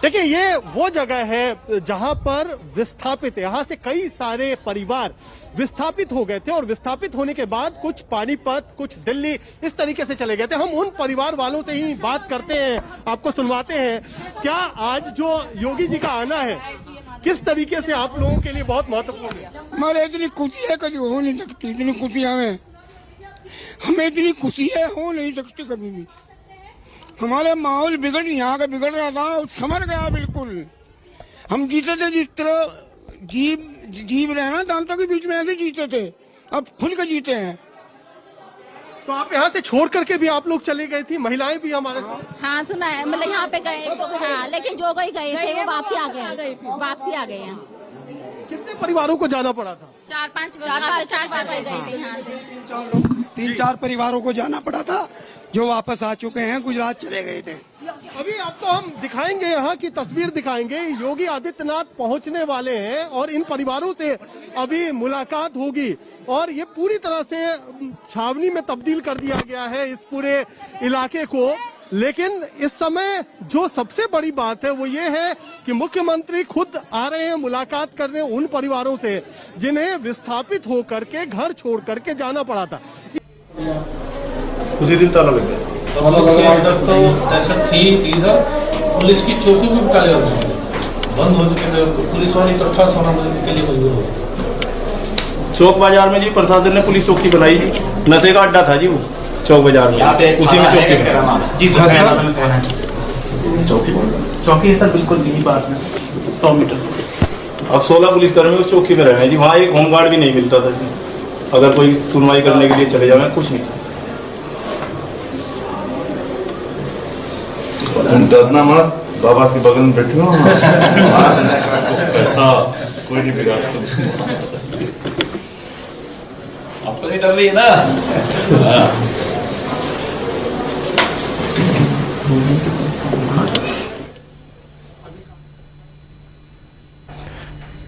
देखिए, ये वो जगह है जहां पर विस्थापित, यहाँ से कई सारे परिवार विस्थापित हो गए थे और विस्थापित होने के बाद कुछ पानीपत, कुछ दिल्ली, इस तरीके से चले गए थे। हम उन परिवार वालों से ही बात करते हैं, आपको सुनवाते हैं। क्या आज जो योगी जी का आना है, किस तरीके से आप लोगों के लिए बहुत महत्वपूर्ण है? हमारे इतनी खुशी है कभी हो नहीं सकती, इतनी खुशी हमें इतनी खुशी है हो नहीं सकती कभी भी। हमारा माहौल यहाँ का बिगड़ रहा था, संभल गया बिल्कुल। हम जीते थे जिस तरह जीव रहे ना दांतों के बीच में, ऐसे जीते थे, अब खुल के जीते हैं। तो आप यहाँ से छोड़ करके भी आप लोग चले गए थी, महिलाएं भी हमारे साथ? हाँ सुना है, मतलब यहाँ पे गए तो हाँ, लेकिन जो गए थे वो वापसी आ गए हैं। कितने परिवारों को जाना पड़ा था? चार पांच गए थे यहाँ से। 3-4 परिवारों को जाना पड़ा था, जो वापस आ चुके हैं, गुजरात चले गए थे। अभी आपको हम दिखाएंगे, यहाँ की तस्वीर दिखाएंगे। योगी आदित्यनाथ पहुंचने वाले हैं और इन परिवारों से अभी मुलाकात होगी और ये पूरी तरह से छावनी में तब्दील कर दिया गया है इस पूरे इलाके को। लेकिन इस समय जो सबसे बड़ी बात है वो ये है कि मुख्यमंत्री खुद आ रहे हैं मुलाकात करने उन परिवारों से जिन्हें विस्थापित होकर के घर छोड़ करके जाना पड़ा था। उसी दिन ताला लग गया। तो ऐसा थी इधर पुलिस की चौकी भी ताले बंद हो चुके थे, पुलिस वाली इकट्ठा सोना के लिए मजबूर हो। चौक बाजार में जी प्रशासन ने पुलिस चौकी बनाई जी, नशे का अड्डा था जी वो चौक बाजार में, उसी में चौकी जी चौकी सर बिल्कुल यही पास में 100 मीटर। अब 16 पुलिसकर्मी उस चौकी में रहे हैं जी। वहाँ एक होमगार्ड भी नहीं मिलता था जी, अगर कोई सुनवाई करने के लिए चले जाए, कुछ नहीं। डरना मत, बाबा के बगल में बैठे हो। कोई नहीं बिगाड़ आपको नहीं डर रही है ना?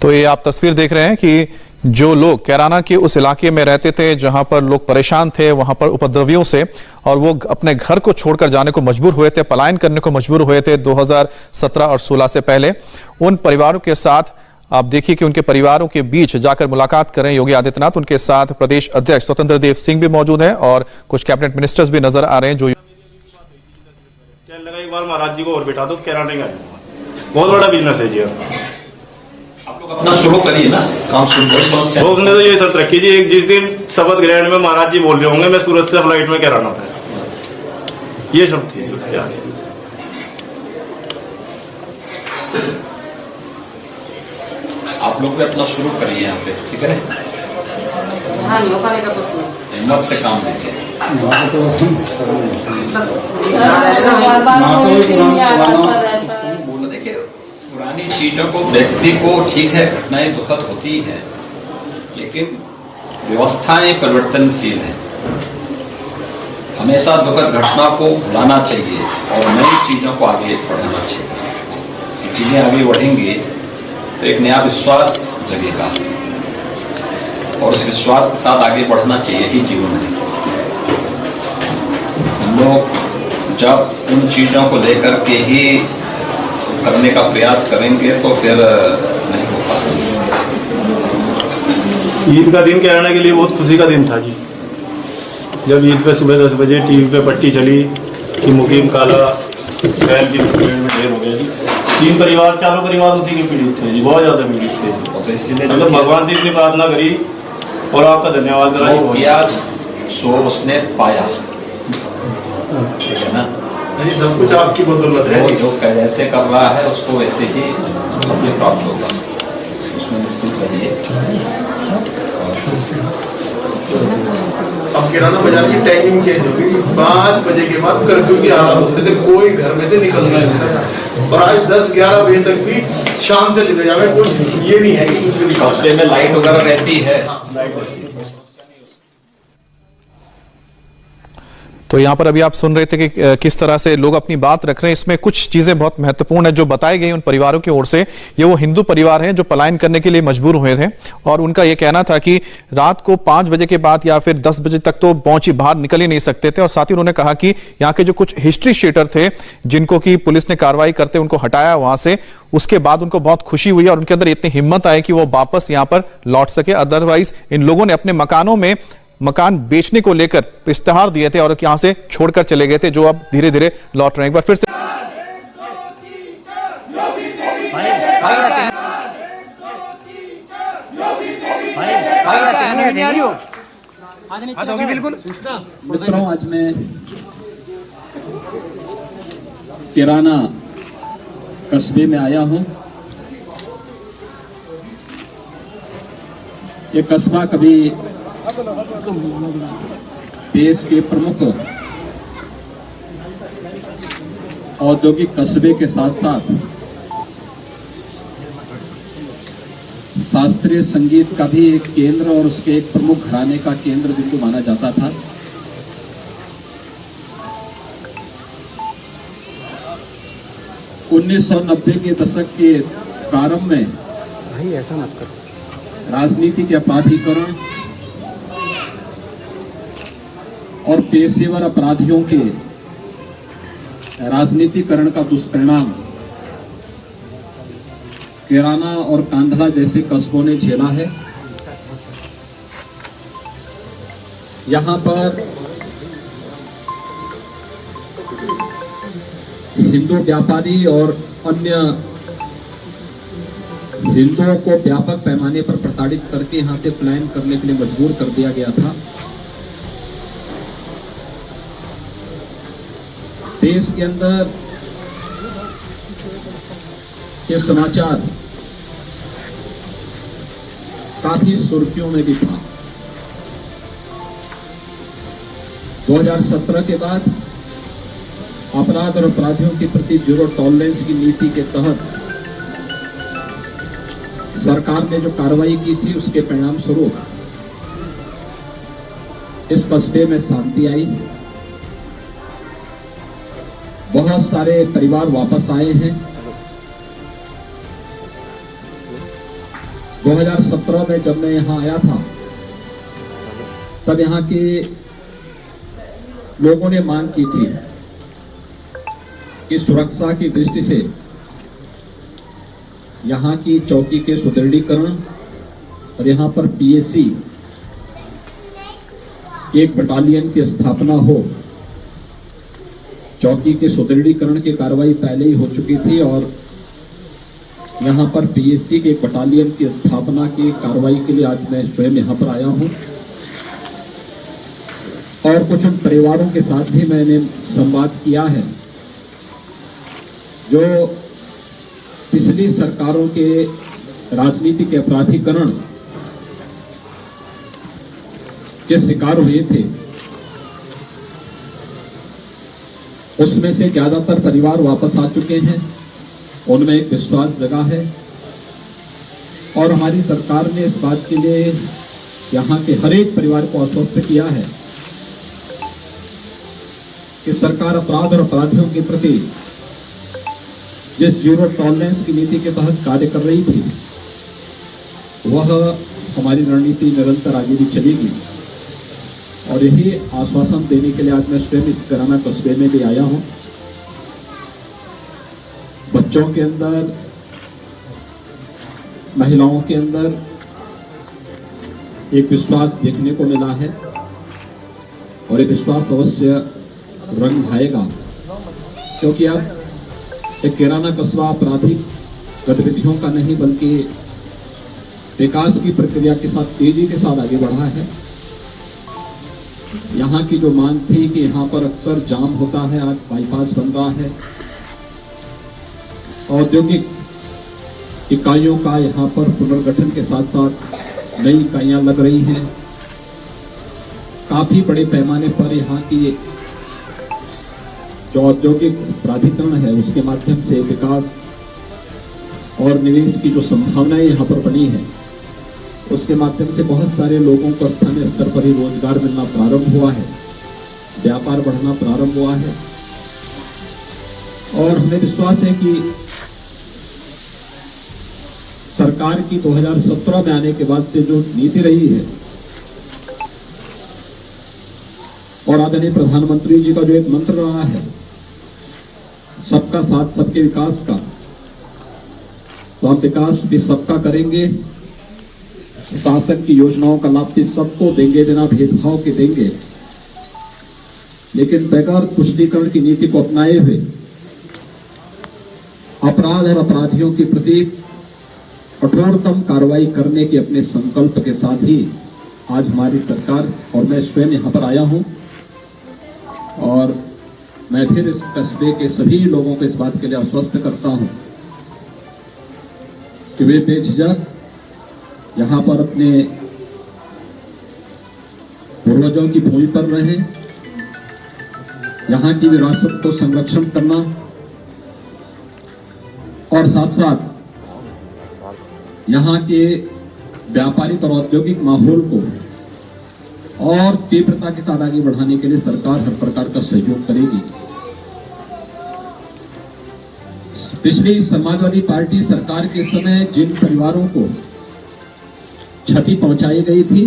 तो ये आप तस्वीर देख रहे हैं कि जो लोग कैराना के उस इलाके में रहते थे जहां पर लोग परेशान थे, वहां पर उपद्रवियों से, और वो अपने घर को छोड़कर जाने को मजबूर हुए थे, पलायन करने को मजबूर हुए थे 2017 और 16 से पहले। उन परिवारों के साथ आप देखिए कि उनके परिवारों के बीच जाकर मुलाकात करें योगी आदित्यनाथ। उनके साथ प्रदेश अध्यक्ष स्वतंत्र देव सिंह भी मौजूद हैं और कुछ कैबिनेट मिनिस्टर्स भी नजर आ रहे हैं। जो लगा एक बार महाराज जी को और बिठा दो, कैराना का बहुत बड़ा बिजनेस है जी। अपना शुरू करिए ना काम शुरू। उसने तो ये शर्त रखी जी, एक जिस दिन शपथ ग्रहण में महाराज जी बोल रहे होंगे मैं सूरत से फ्लाइट में कैराना था, ये शर्त थी उसके आगे। आप लोग भी अपना शुरू करिए यहाँ पे, ठीक है? हिम्मत से काम लीजिए। देखिए पुरानी चीजों को, व्यक्ति को ठीक है घटनाएं दुखद होती है, लेकिन व्यवस्थाएं परिवर्तनशील है। हमेशा दुखद घटना को भुलाना चाहिए और नई चीजों को आगे बढ़ाना चाहिए। ये चीजें आगे बढ़ेंगी तो एक नया विश्वास जगेगा और उस विश्वास के साथ आगे बढ़ना चाहिए ही जीवन है। हम लोग जब उन चीजों को लेकर के ही करने का प्रयास करेंगे तो फिर नहीं हो पाता। ईद का दिन कैराना के लिए बहुत खुशी का दिन था जी, जब ईद पे सुबह 10 बजे टीवी पे पट्टी चली कि मुकीम काला शहर की ढेर हो गया जी। 3 परिवार, 4 परिवार उसी के पीड़ित थे जी, बहुत ज्यादा पीड़ित थे। तो इसीलिए मतलब भगवान से इतनी प्रार्थना करी और आपका धन्यवाद किया, सो उसने पाया, ठीक है ना? सब कुछ आपकी बदौलत है। जो जैसे कर रहा है उसको वैसे ही हमें प्राप्त होगा, उसमें निश्चित रहिए। अब किराना बाजार की टाइमिंग चेंज होगी, 5 बजे के बाद कर्फ्यू की हालत होती थी, कोई घर में से निकल नहीं सकता। और आज 10-11 बजे तक भी शाम से चले जाए, कोई ये नहीं है कि दूसरे कस्बे में लाइट वगैरह रहती है। तो यहाँ पर अभी आप सुन रहे थे कि किस तरह से लोग अपनी बात रख रहे हैं। इसमें कुछ चीजें बहुत महत्वपूर्ण है जो बताई गई उन परिवारों की ओर से। ये वो हिंदू परिवार हैं जो पलायन करने के लिए मजबूर हुए थे और उनका ये कहना था कि रात को 5 बजे के बाद या फिर 10 बजे तक तो पहुंची बाहर निकल ही नहीं सकते थे। और साथ ही उन्होंने कहा कि यहाँ के जो कुछ हिस्ट्री शीटर थे जिनको कि पुलिस ने कार्रवाई करते उनको हटाया वहां से, उसके बाद उनको बहुत खुशी हुई और उनके अंदर इतनी हिम्मत आई कि वो वापस यहाँ पर लौट सके। अदरवाइज इन लोगों ने अपने मकानों में मकान बेचने को लेकर इश्तेहार दिए थे और यहां से छोड़कर चले गए थे, जो अब धीरे धीरे लौट रहे हैं। एक बार फिर से मित्रों, आज मैं कैराना कस्बे में आया हूं। ये कस्बा कभी देश के प्रमुख औद्योगिक कस्बे के साथ साथ शास्त्रीय संगीत का भी एक केंद्र और उसके एक प्रमुख घराने का केंद्र जिनको माना जाता था। उन्नीस 1990 के दशक के प्रारंभ में राजनीति के अपराधीकरण और पेशेवर अपराधियों के राजनीतिकरण का दुष्परिणाम कैराना और कांधला जैसे कस्बों ने झेला है। यहाँ पर हिंदू व्यापारी और अन्य हिंदुओं को व्यापक पैमाने पर प्रताड़ित करके यहाँ से पलायन करने के लिए मजबूर कर दिया गया था। देश के अंदर ये समाचार काफी सुर्खियों में भी था। 2017 के बाद अपराध और अपराधियों के प्रति जीरो टॉलरेंस की नीति के तहत सरकार ने जो कार्रवाई की थी उसके परिणाम स्वरूप इस कस्बे में शांति आई। बहुत सारे परिवार वापस आए हैं। 2017 में जब मैं यहाँ आया था तब यहाँ के लोगों ने मांग की थी कि सुरक्षा की दृष्टि से यहाँ की चौकी के सुदृढ़ीकरण और यहाँ पर पीएसी एक बटालियन की स्थापना हो। चौकी के सुदृढ़ीकरण की कार्रवाई पहले ही हो चुकी थी और यहाँ पर पीएसी के एक बटालियन की स्थापना की कार्रवाई के लिए आज मैं स्वयं यहाँ पर आया हूँ और कुछ उन परिवारों के साथ भी मैंने संवाद किया है जो पिछली सरकारों के राजनीति के अपराधीकरण के शिकार हुए थे। उसमें से ज्यादातर परिवार वापस आ चुके हैं। उनमें एक विश्वास जगा है और हमारी सरकार ने इस बात के लिए यहाँ के हर एक परिवार को आश्वस्त किया है कि सरकार अपराध और अपराधियों के प्रति जिस जीरो टॉलरेंस की नीति के तहत कार्य कर रही थी वह हमारी रणनीति निरंतर आगे भी चलेगी। और यही आश्वासन देने के लिए आज मैं स्वयं इस कैराना कस्बे में भी आया हूँ। बच्चों के अंदर, महिलाओं के अंदर एक विश्वास देखने को मिला है और ये विश्वास अवश्य रंग लाएगा, क्योंकि अब एक कैराना कस्बा आपराधिक गतिविधियों का नहीं बल्कि विकास की प्रक्रिया के साथ तेजी के साथ आगे बढ़ा है। यहाँ की जो मांग थी कि यहाँ पर अक्सर जाम होता है, आज बाईपास बन रहा है, औद्योगिक इकाइयों का यहाँ पर पुनर्गठन के साथ साथ नई इकाइयाँ लग रही हैं। काफी बड़े पैमाने पर यहाँ की जो औद्योगिक प्राधिकरण है उसके माध्यम से विकास और निवेश की जो संभावनाएं यहाँ पर बनी है उसके माध्यम से बहुत सारे लोगों को स्थानीय स्तर पर ही रोजगार मिलना प्रारंभ हुआ है। व्यापार बढ़ना प्रारंभ हुआ है और हमें विश्वास है कि सरकार की 2017 में आने के बाद से जो नीति रही है और आदरणीय प्रधानमंत्री जी का जो एक मंत्र रहा है सबका साथ सबके विकास का, तो हम विकास भी सबका करेंगे, शासन की योजनाओं का लाभ भी सबको देंगे, बिना भेदभाव के देंगे, लेकिन बगैर तुष्टीकरण की नीति को अपनाए हुए अपराध और अपराधियों के प्रति कठोरतम कार्रवाई करने के अपने संकल्प के साथ ही आज हमारी सरकार और मैं स्वयं यहाँ पर आया हूँ और मैं फिर इस कस्बे के सभी लोगों को इस बात के लिए आश्वस्त करता हूँ कि वे बेझिझक यहाँ पर अपने पूर्वजों की भूमि पर रहें, यहाँ की विरासत को संरक्षण करना और साथ साथ यहाँ के व्यापारिक और औद्योगिक माहौल को और तीव्रता के साथ आगे बढ़ाने के लिए सरकार हर प्रकार का सहयोग करेगी। पिछली समाजवादी पार्टी सरकार के समय जिन परिवारों को क्षति पहुंचाई गई थी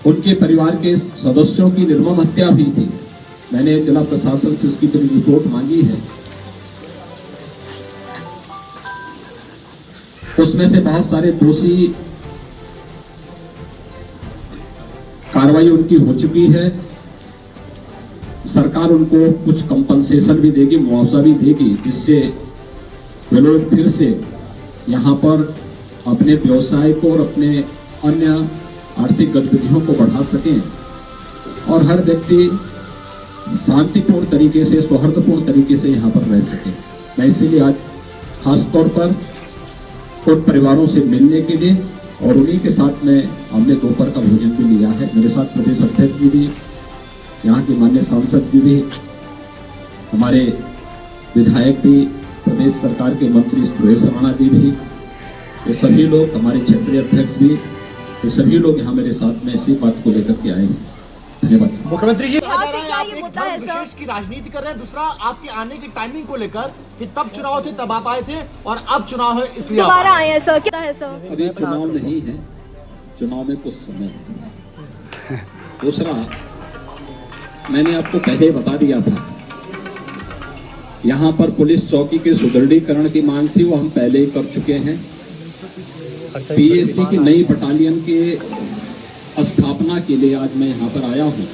उनके परिवार के सदस्यों की निर्मम हत्या हुई थी, मैंने जिला प्रशासन से इसकी पूरी रिपोर्ट मांगी है। उसमें से बहुत सारे दोषी कार्रवाई उनकी हो चुकी है, सरकार उनको कुछ कंपनसेशन भी देगी, मुआवजा भी देगी, जिससे वे लोग फिर से यहाँ पर अपने व्यवसाय को और अपने अन्य आर्थिक गतिविधियों को बढ़ा सकें और हर व्यक्ति शांतिपूर्ण तरीके से, सौहार्दपूर्ण तरीके से यहाँ पर रह सके। मैं इसीलिए आज खास तौर पर उन परिवारों से मिलने के लिए और उन्हीं के साथ में हमने दोपहर का भोजन भी लिया है। मेरे साथ प्रदेश अध्यक्ष जी भी, यहाँ के माननीय सांसद जी भी, हमारे विधायक भी, प्रदेश सरकार के मंत्री सुरेश राणा जी भी, ये सभी लोग, हमारे क्षेत्रीय अध्यक्ष भी, ये सभी लोग यहाँ मेरे साथ में इसी बात को लेकर के आए हैं। धन्यवाद। मुख्यमंत्री जी, यहाँ से क्या ये मुद्दा है विशेष की राजनीति कर रहे हैं, दूसरा आपके आने की टाइमिंग को लेकर कि तब चुनाव थे तब आप आए थे और अब चुनाव है इसलिए दोबारा आए हैं सर, क्या है सर? अभी चुनाव नहीं है, चुनाव में कुछ समय है। दूसरा, मैंने आपको पहले बता दिया था, यहाँ पर पुलिस चौकी के सुदृढ़ीकरण की मांग थी, वो हम पहले ही कर चुके हैं। पीएसी की नई बटालियन के स्थापना के लिए आज मैं यहाँ पर आया हूँ।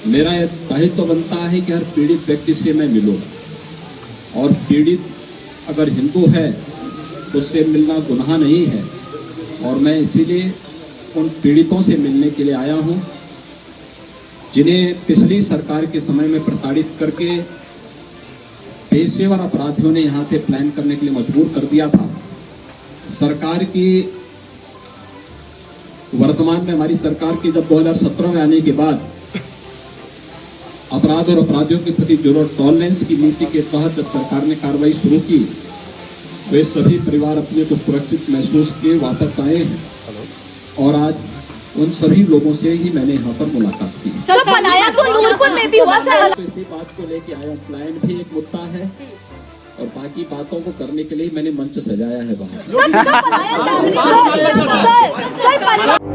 मेरा दायित्व बनता है कि हर पीड़ित व्यक्ति से मैं मिलूँ और पीड़ित अगर हिंदू है तो उससे मिलना गुनाह नहीं है और मैं इसीलिए उन पीड़ितों से मिलने के लिए आया हूँ जिन्हें पिछली सरकार के समय में प्रताड़ित करके पेशेवर अपराधियों ने यहाँ से प्लान करने के लिए मजबूर कर दिया था। सरकार की वर्तमान में हमारी सरकार की जब 2017 में आने के बाद अपराध और अपराधियों के प्रति जीरो टॉलरेंस की नीति के तहत जब सरकार ने कार्रवाई शुरू की, वे सभी परिवार अपने को सुरक्षित महसूस किए वापस आए हैं और आज उन सभी लोगों से ही मैंने यहाँ पर मुलाकात की। सर पलाया तो नूरपुर में भी हुआ सर। इसी बात को लेके आया, प्लान भी एक मुद्दा है और बाकी बातों को करने के लिए मैंने मंच सजाया है बाहर। सर